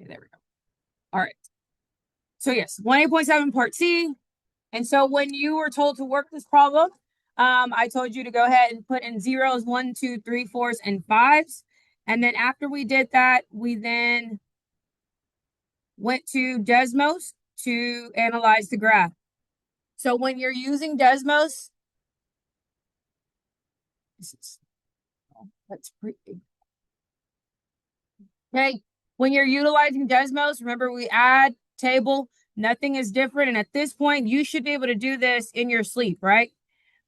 Okay, there we go. All right. So yes, 1A.7 part C. And so when you were told to work this problem, I told you to go ahead and put in zeros, 1, 2, 3, 4s, and 5s. And then after we did that, we then went to Desmos to analyze the graph. So when you're using Desmos, that's pretty big. Okay, when you're utilizing Desmos, remember we add table, nothing is different. And at this point, you should be able to do this in your sleep, right?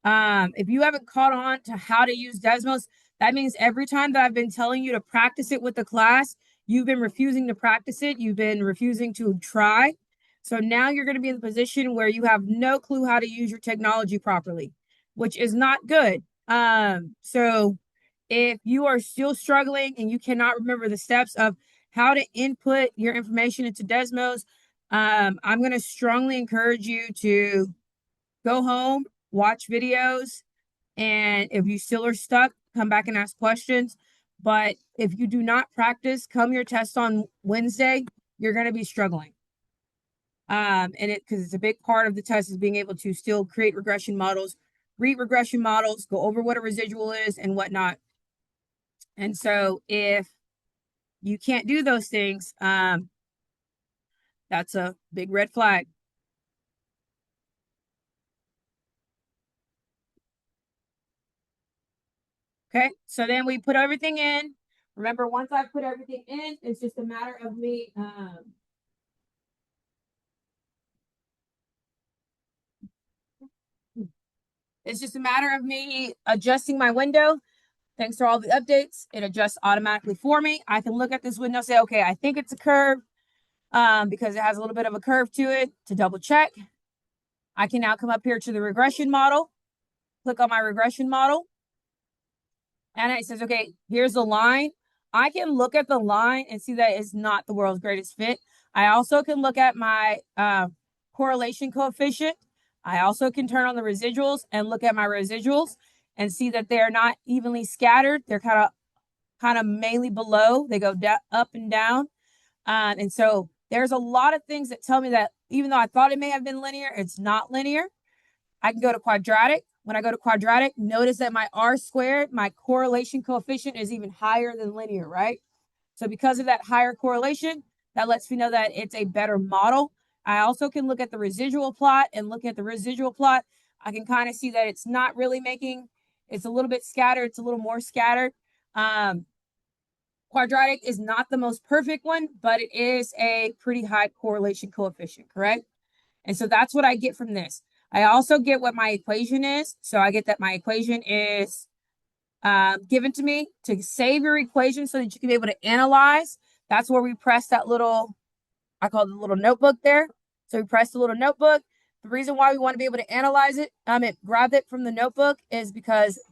If you haven't caught on to how to use Desmos, that means every time that I've been telling you to practice it with the class, you've been refusing to practice it. You've been refusing to try. So now you're going to be in the position where you have no clue how to use your technology properly, which is not good. So if you are still struggling and you cannot remember the steps of how to input your information into Desmos, I'm going to strongly encourage you to go home, watch videos, and if you still are stuck, come back and ask questions. But if you do not practice, come your test on Wednesday, you're going to be struggling. And because it's a big part of the test is being able to still create regression models, read regression models, go over what a residual is and whatnot. And so if you can't do those things, that's a big red flag. Okay, so then we put everything in. Remember, once I put everything in, it's just a matter of me it's just a matter of me adjusting my window. Thanks to all the updates, it adjusts automatically for me. I can look at this window, say, okay, I think it's a curve because it has a little bit of a curve to it to double check. I can now come up here to the regression model, click on my regression model, and it says, okay, here's the line. I can look at the line and see that it's not the world's greatest fit. I also can look at my correlation coefficient. I also can turn on the residuals and look at my residuals and see that they're not evenly scattered. They're kind of mainly below. They go up and down. And so there's a lot of things that tell me that even though I thought it may have been linear, it's not linear. I can go to quadratic. When I go to quadratic, notice that my R squared, my correlation coefficient is even higher than linear, right? So because of that higher correlation, that lets me know that it's a better model. I also can look at the residual plot and look at the residual plot. I can kind of see that it's not really making, it's a little bit scattered. It's a little more scattered. Quadratic is not the most perfect one, but it is a pretty high correlation coefficient, correct? And so that's what I get from this. I also get what my equation is. So I get that my equation is given to me to save your equation so that you can be able to analyze. That's where we press that little, I call it the little notebook there. So we press the little notebook. The reason why we want to be able to analyze it, grab it from the notebook is because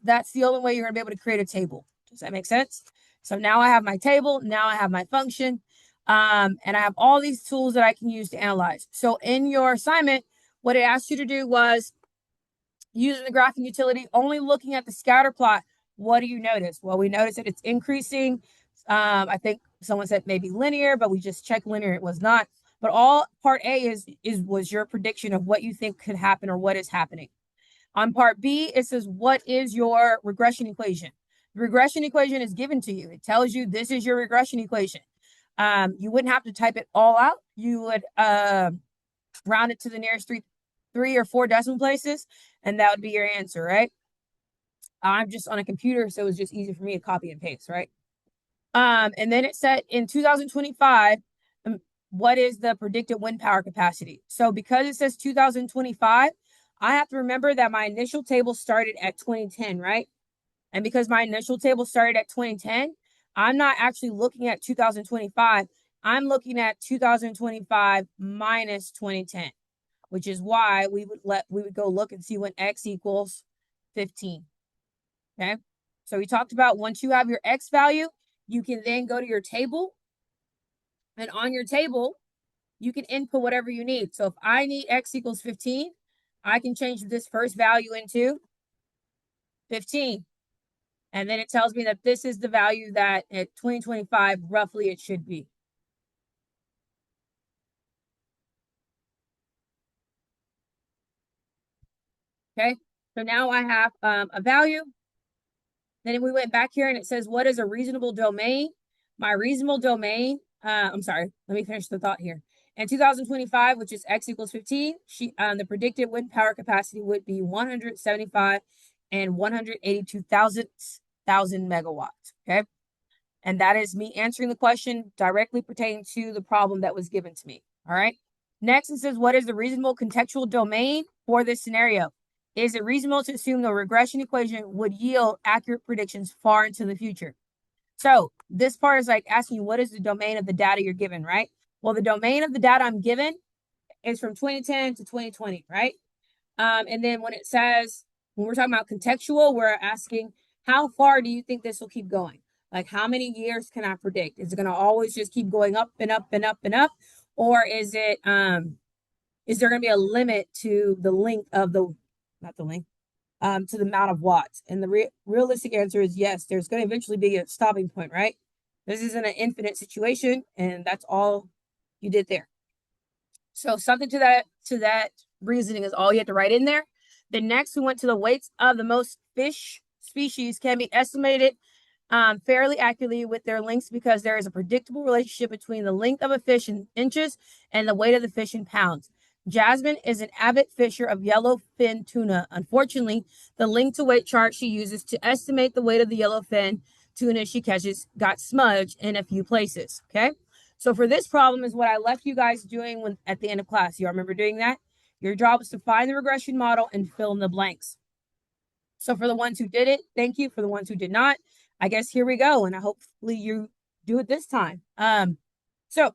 that's the only way you're going to be able to create a table. Does that make sense? So now I have my table. Now I have my function. And I have all these tools that I can use to analyze. So in your assignment, what it asked you to do was using the graphing utility, only looking at the scatter plot. What do you notice? Well, we notice that it's increasing. I think someone said maybe linear, but we just checked linear. It was not. But all part A was your prediction of what you think could happen or what is happening. On part B, it says, what is your regression equation? The regression equation is given to you. It tells you this is your regression equation. You wouldn't have to type it all out. You would round it to the nearest three or four decimal places, and that would be your answer, right? I'm just on a computer, so it was just easy for me to copy and paste, right? And then it said in 2025, what is the predicted wind power capacity? So because it says 2025, I have to remember that my initial table started at 2010, right? And because my initial table started at 2010, I'm not actually looking at 2025. I'm looking at 2025 minus 2010, which is why we would go look and see when x equals 15. Okay. So we talked about once you have your x value, you can then go to your table. And on your table, you can input whatever you need. So if I need x equals 15, I can change this first value into 15. And then it tells me that this is the value that at 2025, roughly it should be. Okay, so now I have a value. Then we went back here and it says, what is a reasonable domain? My reasonable domain, I'm sorry, let me finish the thought here. In 2025, which is x equals 15, the predicted wind power capacity would be 175 and 182,000 megawatts. Okay. And that is me answering the question directly pertaining to the problem that was given to me. All right. Next, it says, what is the reasonable contextual domain for this scenario? Is it reasonable to assume the regression equation would yield accurate predictions far into the future? So this part is like asking you, what is the domain of the data you're given, right? Well, the domain of the data I'm given is from 2010 to 2020, right? And then when it says, when we're talking about contextual, we're asking, how far do you think this will keep going? Like, how many years can I predict? Is it going to always just keep going up and up and up and up? Or is there going to be a limit to the length of not the length, to the amount of watts? And the realistic answer is yes, there's going to eventually be a stopping point, right? This isn't an infinite situation, and that's all you did there. So something to that reasoning is all you have to write in there. Then next, we went to the weights of the most fish species can be estimated fairly accurately with their lengths because there is a predictable relationship between the length of a fish in inches and the weight of the fish in pounds. Jasmine is an avid fisher of yellowfin tuna. Unfortunately, the length to weight chart she uses to estimate the weight of the yellowfin tuna she catches got smudged in a few places. Okay. So for this problem is what I left you guys doing at the end of class. You all remember doing that? Your job is to find the regression model and fill in the blanks. So for the ones who did it, thank you. For the ones who did not, I guess here we go. And hopefully you do it this time. So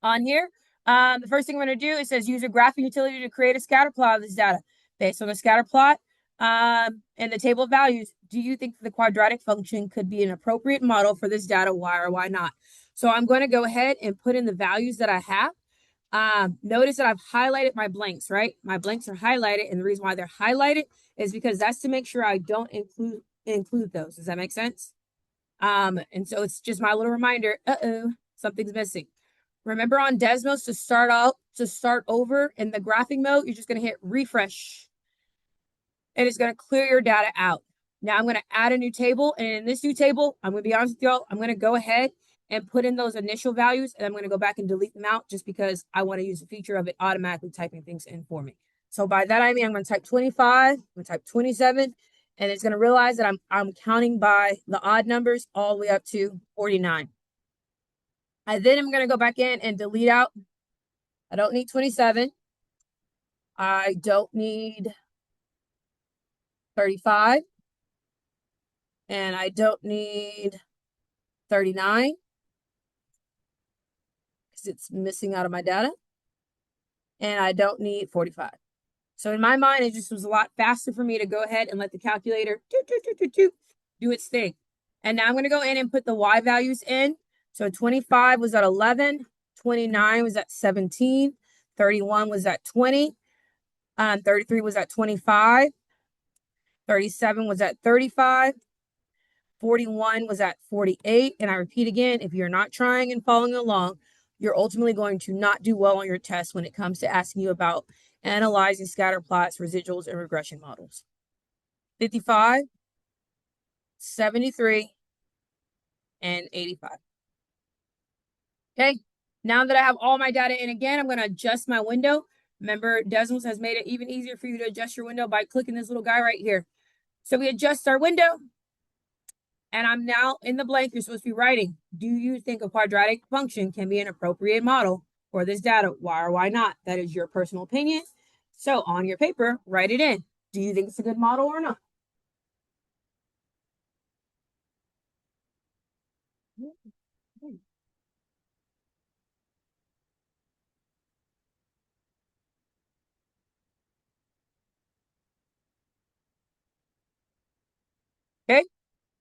on here, the first thing we're going to do, it says use a graphing utility to create a scatter plot of this data. Based on the scatter plot and the table of values, do you think the quadratic function could be an appropriate model for this data? Why or why not? So I'm going to go ahead and put in the values that I have. Notice that I've highlighted my blanks, right? My blanks are highlighted, and the reason why they're highlighted is because that's to make sure I don't include those. Does that make sense? And so it's just my little reminder, something's missing. Remember on Desmos to start over in the graphing mode, you're just going to hit refresh and it's going to clear your data out. Now I'm going to add a new table, and in this new table, I'm going to be honest with y'all, I'm going to go ahead and put in those initial values, and I'm going to go back and delete them out just because I want to use the feature of it automatically typing things in for me. So by that I mean I'm going to type 25, I'm going to type 27, and it's going to realize that I'm counting by the odd numbers all the way up to 49. I then am going to go back in and delete out. I don't need 27. I don't need 35. And I don't need 39 because it's missing out of my data. And I don't need 45. So in my mind, it just was a lot faster for me to go ahead and let the calculator do its thing. And now I'm going to go in and put the Y values in. So 25 was at 11, 29 was at 17, 31 was at 20, 33 was at 25, 37 was at 35, 41 was at 48. And I repeat again, if you're not trying and following along, you're ultimately going to not do well on your test when it comes to asking you about analyzing scatter plots, residuals, and regression models. 55, 73, and 85. Okay, now that I have all my data in again, I'm going to adjust my window. Remember, Desmos has made it even easier for you to adjust your window by clicking this little guy right here. So we adjust our window, and I'm now in the blank. You're supposed to be writing, do you think a quadratic function can be an appropriate model for this data? Why or why not? That is your personal opinion. So on your paper, write it in. Do you think it's a good model or not? Okay.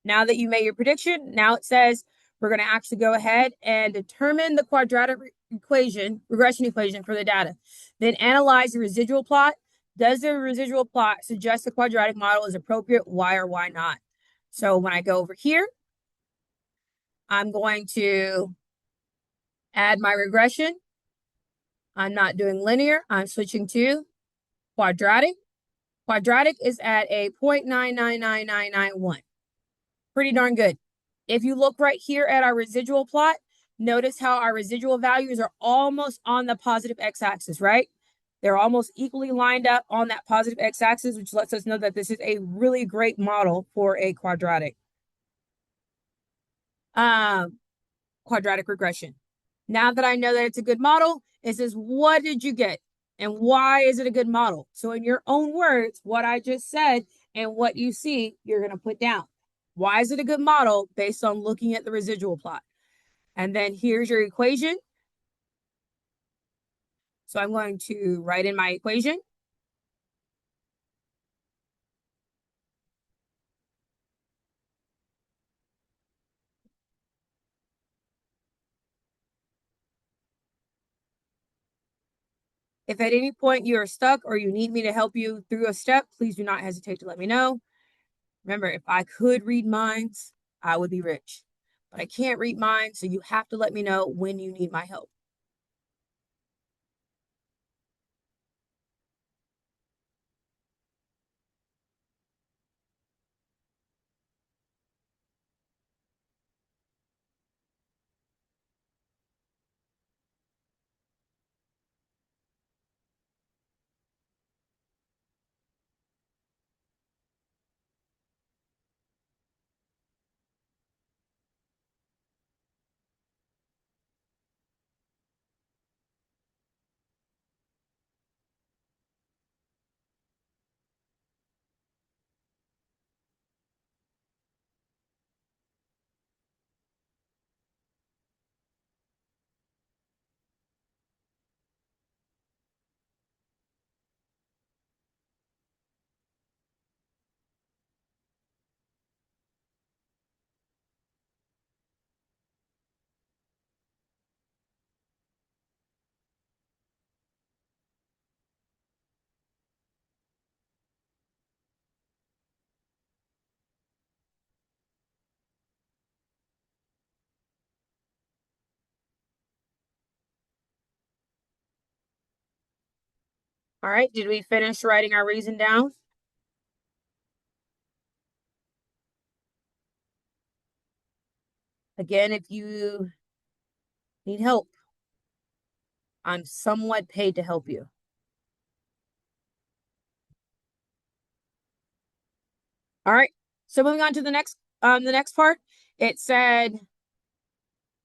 Now that you made your prediction, now it says we're going to actually go ahead and determine the quadratic regression equation for the data. Then analyze the residual plot. Does the residual plot suggest the quadratic model is appropriate? Why or why not? So when I go over here, I'm going to add my regression. I'm not doing linear. I'm switching to Quadratic. Quadratic is at a 0.999991. Pretty darn good. If you look right here at our residual plot, notice how our residual values are almost on the positive x-axis, right? They're almost equally lined up on that positive x-axis, which lets us know that this is a really great model for a quadratic quadratic regression. Now that I know that it's a good model, it says, what did you get? And why is it a good model? So in your own words, what I just said and what you see, you're going to put down. Why is it a good model? Based on looking at the residual plot. And then here's your equation. So I'm going to write in my equation. If at any point you are stuck or you need me to help you through a step, please do not hesitate to let me know. Remember, if I could read minds, I would be rich. But I can't read minds, so you have to let me know when you need my help. All right, did we finish writing our reason down? Again, if you need help, I'm somewhat paid to help you. All right, so moving on to the next part, it said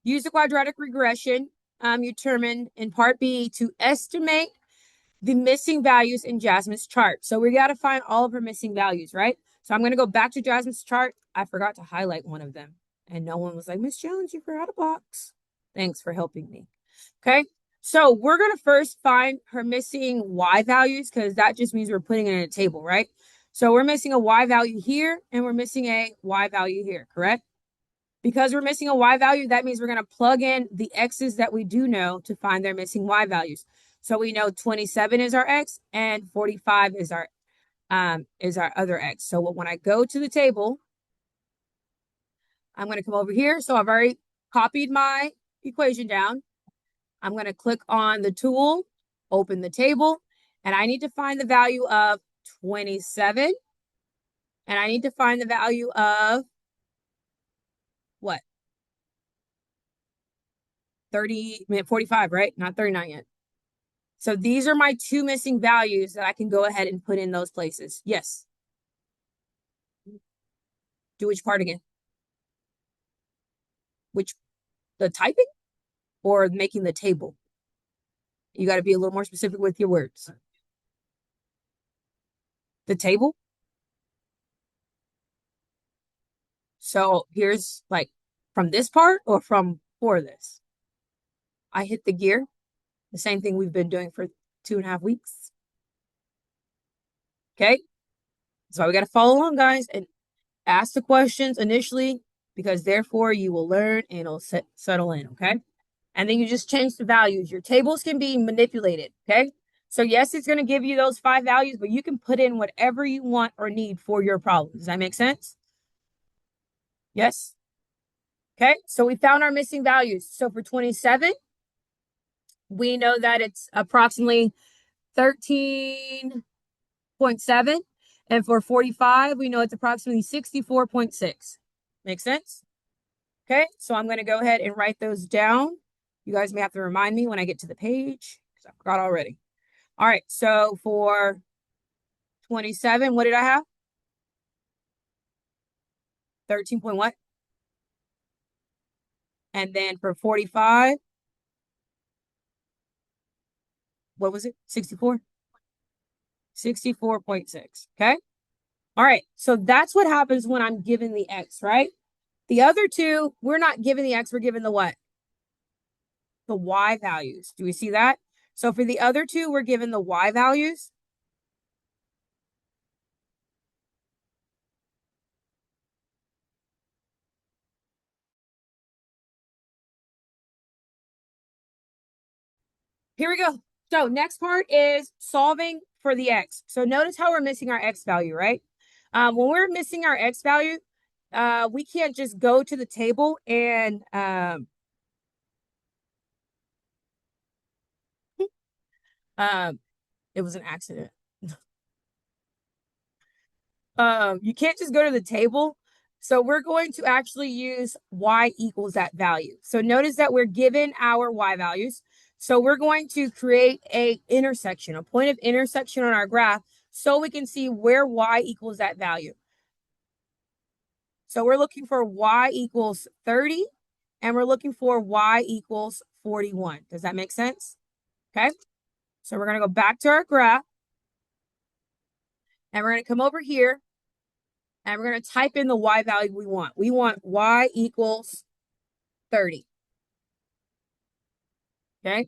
use the quadratic regression you determined in part B to estimate the missing values in Jasmine's chart. So we got to find all of her missing values, right? So I'm going to go back to Jasmine's chart. I forgot to highlight one of them. And no one was like, Miss Jones, you forgot a box. Thanks for helping me. Okay. So we're going to first find her missing Y values because that just means we're putting it in a table, right? So we're missing a Y value here and we're missing a Y value here, correct? Because we're missing a Y value, that means we're going to plug in the X's that we do know to find their missing Y values. So we know 27 is our X and 45 is our other X. So when I go to the table, I'm going to come over here. So I've already copied my equation down. I'm going to click on the tool, open the table, and I need to find the value of 27. And I need to find the value of what? 45, right? Not 39 yet. So these are my two missing values that I can go ahead and put in those places. Yes. Do which part again? Which, the typing or making the table? You got to be a little more specific with your words. The table. So here's like from this part or from for this. I hit the gear. The same thing we've been doing for 2.5 weeks. Okay. So we got to follow along, guys, and ask the questions initially because therefore you will learn and it'll settle in. Okay. And then you just change the values. Your tables can be manipulated. Okay. So yes, it's going to give you those 5 values, but you can put in whatever you want or need for your problem. Does that make sense? Yes. Okay. So we found our missing values. So for 27, we know that it's approximately 13 34.7. And for 45, we know it's approximately 64.6. Make sense? Okay, so I'm going to go ahead and write those down. You guys may have to remind me when I get to the page because I forgot already. All right, so for 27, what did I have? 13 point what? And then for 45, what was it? 64? 64.6. Okay. All right. So that's what happens when I'm given the X, right? The other two, we're not given the X, we're given the what? The Y values. Do we see that? So for the other two, we're given the Y values. Here we go. So next part is solving for the X. So notice how we're missing our X value, right? When we're missing our X value, we can't just go to the table and um, it was an accident. You can't just go to the table. So we're going to actually use y equals that value. So notice that we're given our y values. So we're going to create a intersection, a point of intersection on our graph so we can see where y equals that value. So we're looking for y equals 30 and we're looking for y equals 41. Does that make sense? Okay. So we're going to go back to our graph and we're going to come over here and we're going to type in the y value we want. We want y equals 30. Okay.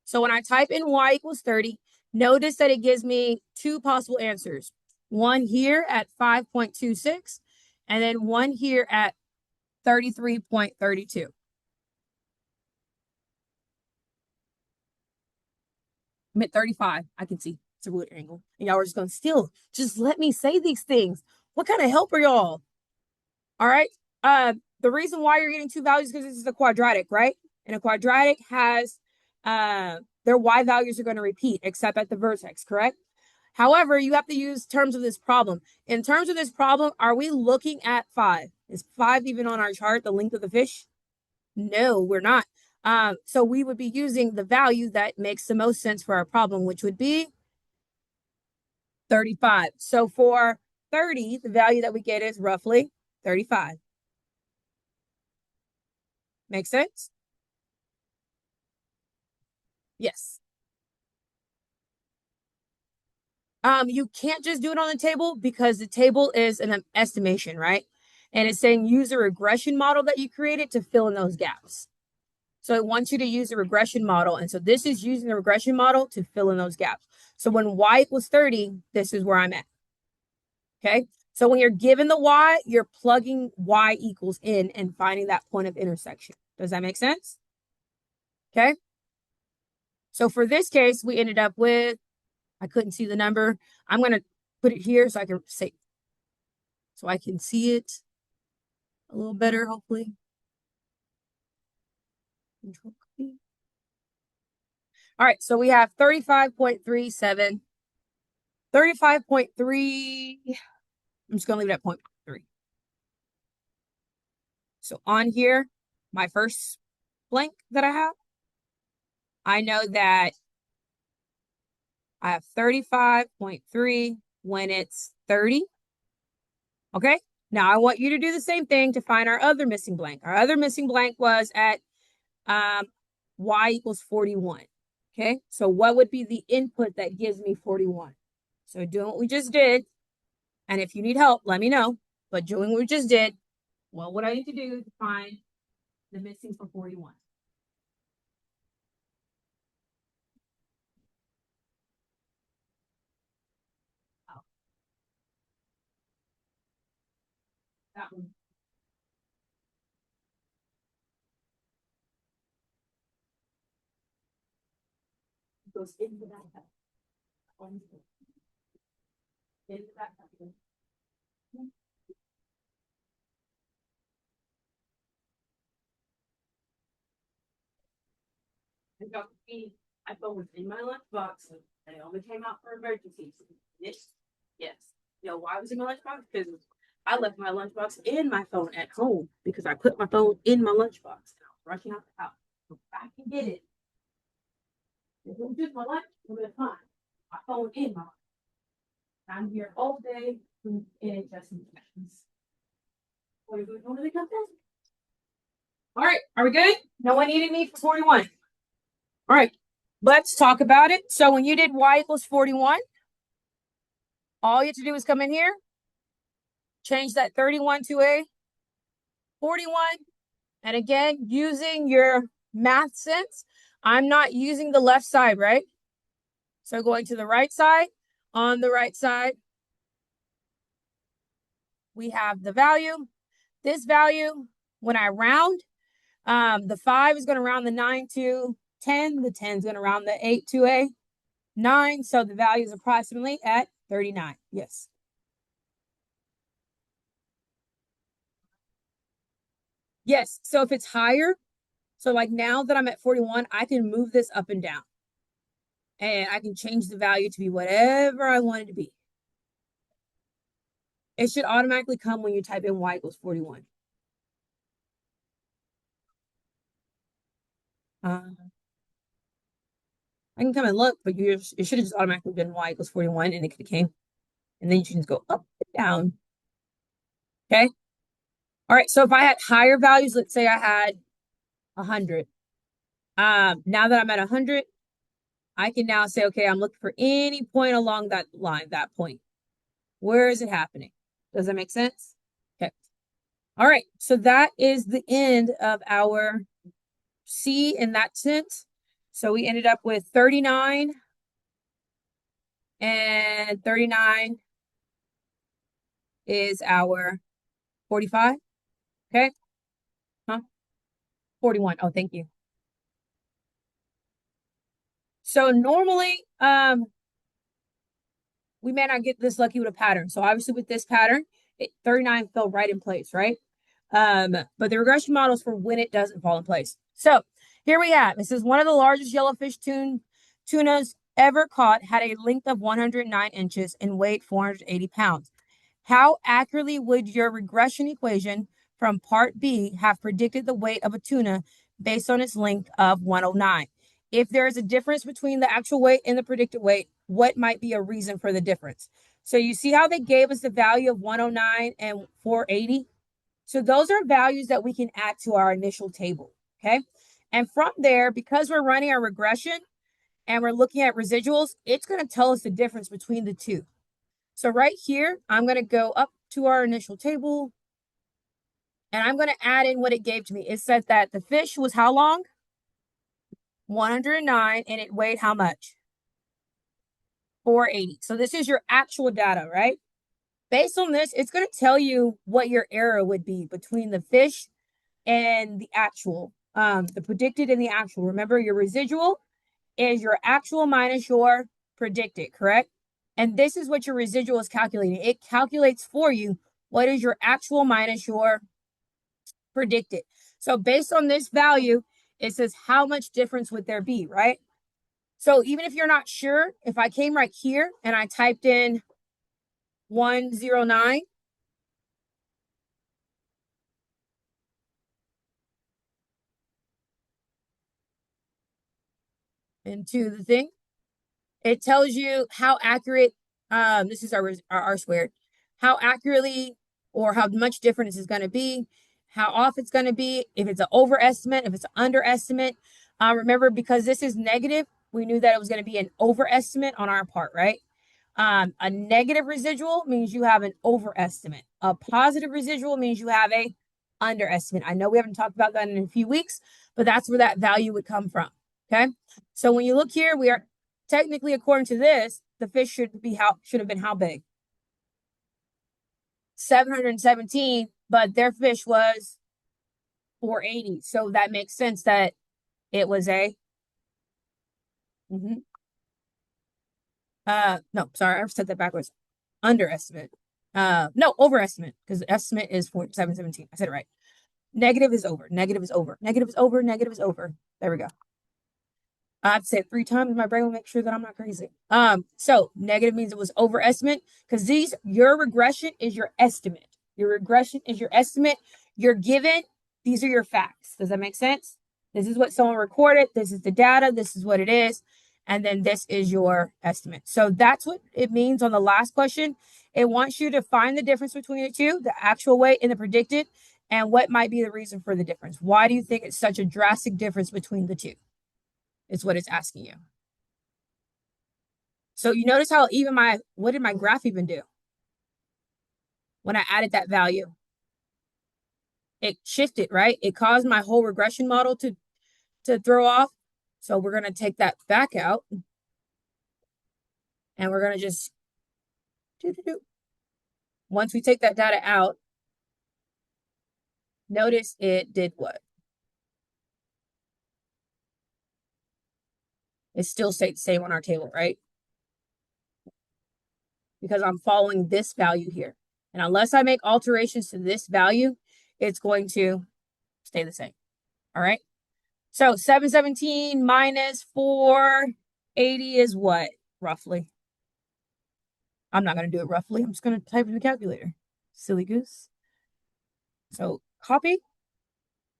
So when I type in y equals 30, notice that it gives me two possible answers. One here at 5.26 and then one here at 33.32. I'm at 35. I can see it's a weird angle. And y'all are just going, still, just let me say these things. What kind of help are y'all? All right. The reason why you're getting two values is because this is a quadratic, right? And a quadratic has their y values are going to repeat, except at the vertex, correct? However, you have to use terms of this problem. In terms of this problem, are we looking at 5? Is 5 even on our chart, the length of the fish? No, we're not. So we would be using the value that makes the most sense for our problem, which would be 35. So for 30, the value that we get is roughly 35. Make sense? Yes. You can't just do it on the table because the table is an estimation, right? And it's saying use a regression model that you created to fill in those gaps. So it wants you to use a regression model. And so this is using the regression model to fill in those gaps. So when y equals 30, this is where I'm at. Okay. So when you're given the y, you're plugging y equals in and finding that point of intersection. Does that make sense? Okay. So for this case, we ended up with, I couldn't see the number. I'm going to put it here so I can say, so I can see it a little better, hopefully. Control C. All right, so we have 35.37, 35.3. I'm just going to leave it at 0.3. So on here, my first blank that I have, I know that I have 35.3 when it's 30. Okay, now I want you to do the same thing to find our other missing blank. Our other missing blank was at y equals 41. Okay, so what would be the input that gives me 41? So doing what we just did, and if you need help, let me know. But doing what we just did, what would I need to do to find the missing for 41? Oh, that one goes into that. Into that. My phone was in my lunchbox. And it only came out for emergencies. Yes. Yes. You know why was it in my lunchbox? Because I left my lunchbox and my phone at home because I put my phone in my lunchbox. And I was rushing out the house. So I can get it. If it was just my lunch, it would have been fine. My phone in my lunch. I'm here all day in just in case. What are we going to come back? All right, are we good? No one needed me for 41. All right, let's talk about it. So when you did y equals 41, all you have to do is come in here, change that 31 to a 41. And again, using your math sense, I'm not using the left side, right? So going to the right side, on the right side, we have the value. This value, when I round, the 5 is going to round the 9 to 10. The 10 is going to round the 8 to a 9. So the value is approximately at 39. Yes. Yes. So if it's higher, so like now that I'm at 41, I can move this up and down. And I can change the value to be whatever I want it to be. It should automatically come when you type in y equals 41. I can come and look, but it should have just automatically been y equals 41 and it could have came. And then you can just go up and down. Okay. All right. So if I had higher values, let's say I had 100. Now that I'm at 100, I can now say, okay, I'm looking for any point along that line, that point. Where is it happening? Does that make sense? Okay. All right. So that is the end of our C in that sense. So we ended up with 39 and 39 is our 45. Okay. Huh? 41. Oh, thank you. So normally, we may not get this lucky with a pattern. So obviously with this pattern, 39 fell right in place, right? But the regression models for when it doesn't fall in place. So here we have, this is one of the largest yellowfish tunas ever caught, had a length of 109 inches and weighed 480 pounds. How accurately would your regression equation from part B have predicted the weight of a tuna based on its length of 109? If there is a difference between the actual weight and the predicted weight, what might be a reason for the difference? So you see how they gave us the value of 109 and 480? So those are values that we can add to our initial table, okay? And from there, because we're running our regression and we're looking at residuals, it's going to tell us the difference between the two. So right here, I'm going to go up to our initial table and I'm going to add in what it gave to me. It said that the fish was how long? 109, and it weighed how much? 480. So this is your actual data, right? Based on this, it's going to tell you what your error would be between the fish and the actual, the predicted and the actual. Remember, your residual is your actual minus your predicted, correct? And this is what your residual is calculating. It calculates for you what is your actual minus your predicted. So based on this value, it says how much difference would there be, right? So even if you're not sure, if I came right here and I typed in 109, into the thing, it tells you how accurate, this is our R squared, how accurately or how much different this is going to be, how off it's going to be, if it's an overestimate, if it's an underestimate. Remember, because this is negative, we knew that it was going to be an overestimate on our part, right? A negative residual means you have an overestimate. A positive residual means you have a underestimate. I know we haven't talked about that in a few weeks, but that's where that value would come from. Okay. So when you look here, we are technically, according to this, the fish should have been how big? 717, but their fish was 480. So that makes sense that it was a no, sorry, I said that backwards. Underestimate. No, overestimate, because estimate is 717. I said it right. Negative is over. Negative is over. Negative is over. Negative is over. There we go. I've said 3 times. My brain will make sure that I'm not crazy. So negative means it was overestimate because your regression is your estimate. Your regression is your estimate. You're given, these are your facts. Does that make sense? This is what someone recorded. This is the data. This is what it is. And then this is your estimate. So that's what it means on the last question. It wants you to find the difference between the two, the actual weight and the predicted, and what might be the reason for the difference. Why do you think it's such a drastic difference between the two? Is what it's asking you. So you notice how even what did my graph even do? When I added that value, it shifted, right? It caused my whole regression model to throw off. So we're going to take that back out and we're going to just once we take that data out, notice it did what? It still stayed the same on our table, right? Because I'm following this value here. And unless I make alterations to this value, it's going to stay the same. All right. So 717 minus 480 is what, roughly? I'm not going to do it roughly. I'm just going to type in the calculator. Silly goose. So copy.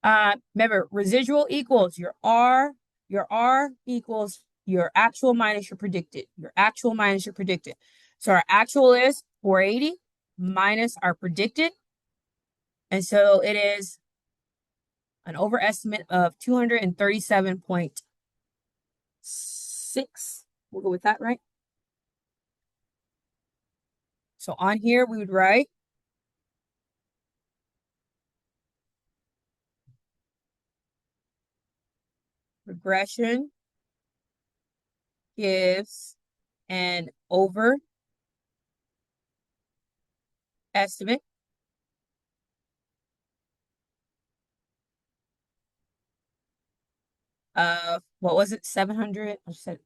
Remember, residual equals your R. Your R equals your actual minus your predicted. Your actual minus your predicted. So our actual is 480 minus our predicted. And so it is an overestimate of 237.6. We'll go with that, right? So on here, we would write regression gives an overestimate of, what was it, 700? I said,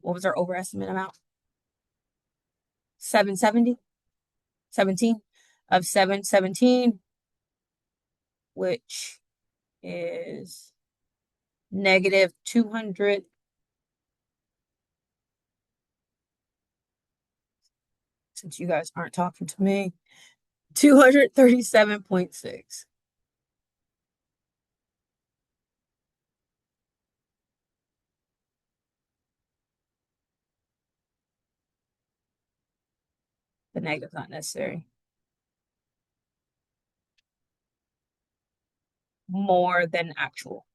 what was our overestimate amount? 770? 17 of 717, which is negative 200. Since you guys aren't talking to me, 237.6. The negative's not necessary. More than actual.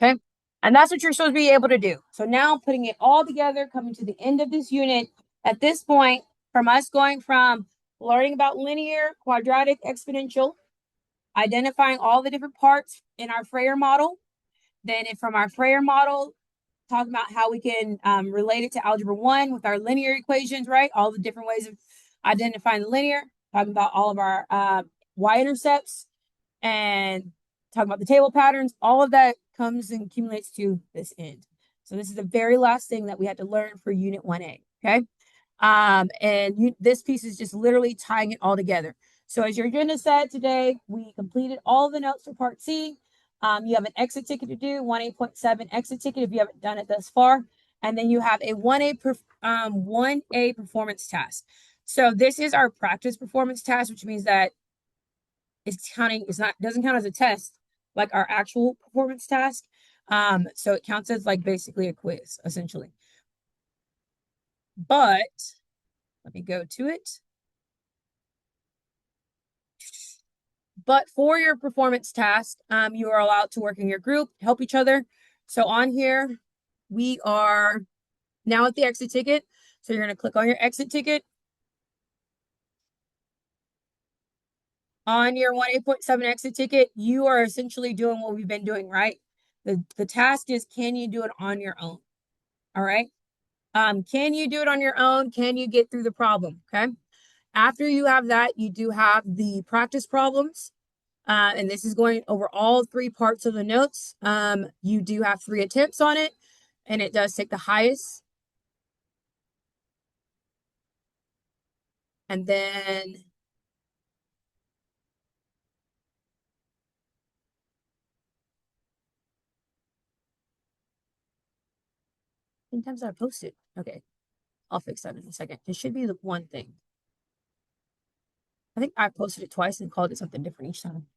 Okay. And that's what you're supposed to be able to do. So now putting it all together, coming to the end of this unit, at this point, from us going from learning about linear, quadratic, exponential, identifying all the different parts in our Freyer model, then from our Freyer model, talking about how we can relate it to Algebra 1 with our linear equations, right? All the different ways of identifying the linear, talking about all of our y-intercepts, and talking about the table patterns. All of that comes and accumulates to this end. So this is the very last thing that we had to learn for Unit 1A, okay? This piece is just literally tying it all together. So as your agenda said today, we completed all the notes for Part C. You have an exit ticket to do, 1A.7 exit ticket if you haven't done it thus far. And then you have a 1A performance task. So this is our practice performance task, which means that doesn't count as a test like our actual performance task. So it counts as like basically a quiz, essentially. But let me go to it. But for your performance task, you are allowed to work in your group, help each other. So on here, we are now at the exit ticket. So you're going to click on your exit ticket. On your 1A.7 exit ticket, you are essentially doing what we've been doing, right? The task is, can you do it on your own? All right. Can you do it on your own? Can you get through the problem? Okay. After you have that, you do have the practice problems. And this is going over all 3 parts of the notes. You do have 3 attempts on it, and it does take the highest. And then many times did I post it? Okay, I'll fix that in a second. It should be the one thing. I think I posted it twice and called it something different each time.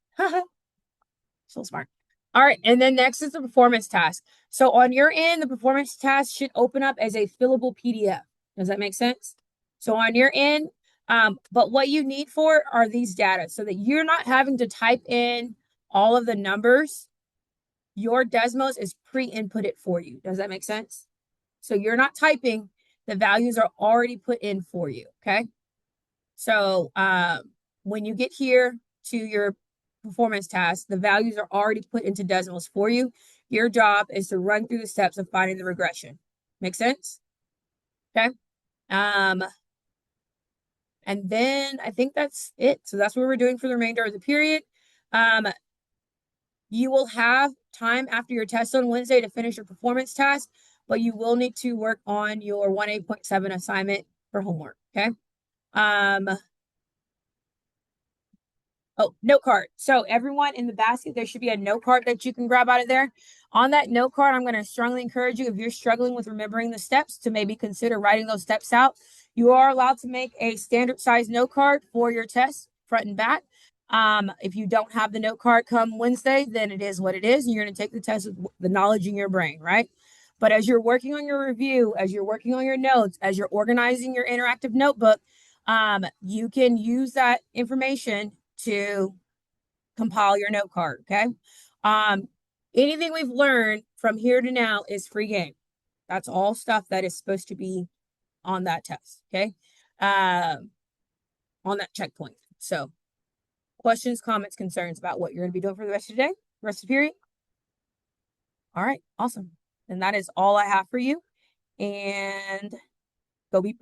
So smart. All right, and then next is the performance task. So on your end, the performance task should open up as a fillable PDF. Does that make sense? So on your end, but what you need for are these data so that you're not having to type in all of the numbers. Your Desmos is pre-inputted for you. Does that make sense? So you're not typing, the values are already put in for you. Okay. So when you get here to your performance task, the values are already put into Desmos for you. Your job is to run through the steps of finding the regression. Make sense? Okay. Um, and then I think that's it. So that's what we're doing for the remainder of the period. You will have time after your test on Wednesday to finish your performance task, but you will need to work on your 1A.7 assignment for homework. Okay. Um, Oh, note card. So everyone in the basket, there should be a note card that you can grab out of there. On that note card, I'm going to strongly encourage you, if you're struggling with remembering the steps, to maybe consider writing those steps out. You are allowed to make a standard size note card for your test, front and back. If you don't have the note card come Wednesday, then it is what it is. And you're going to take the test with the knowledge in your brain, right? But as you're working on your review, as you're working on your notes, as you're organizing your interactive notebook, you can use that information to compile your note card. Okay. Um, anything we've learned from here to now is free game. That's all stuff that is supposed to be on that test. Okay. On that checkpoint. So, questions, comments, concerns about what you're going to be doing for the rest of the day, rest of the period? All right. Awesome. And that is all I have for you. And go be productive.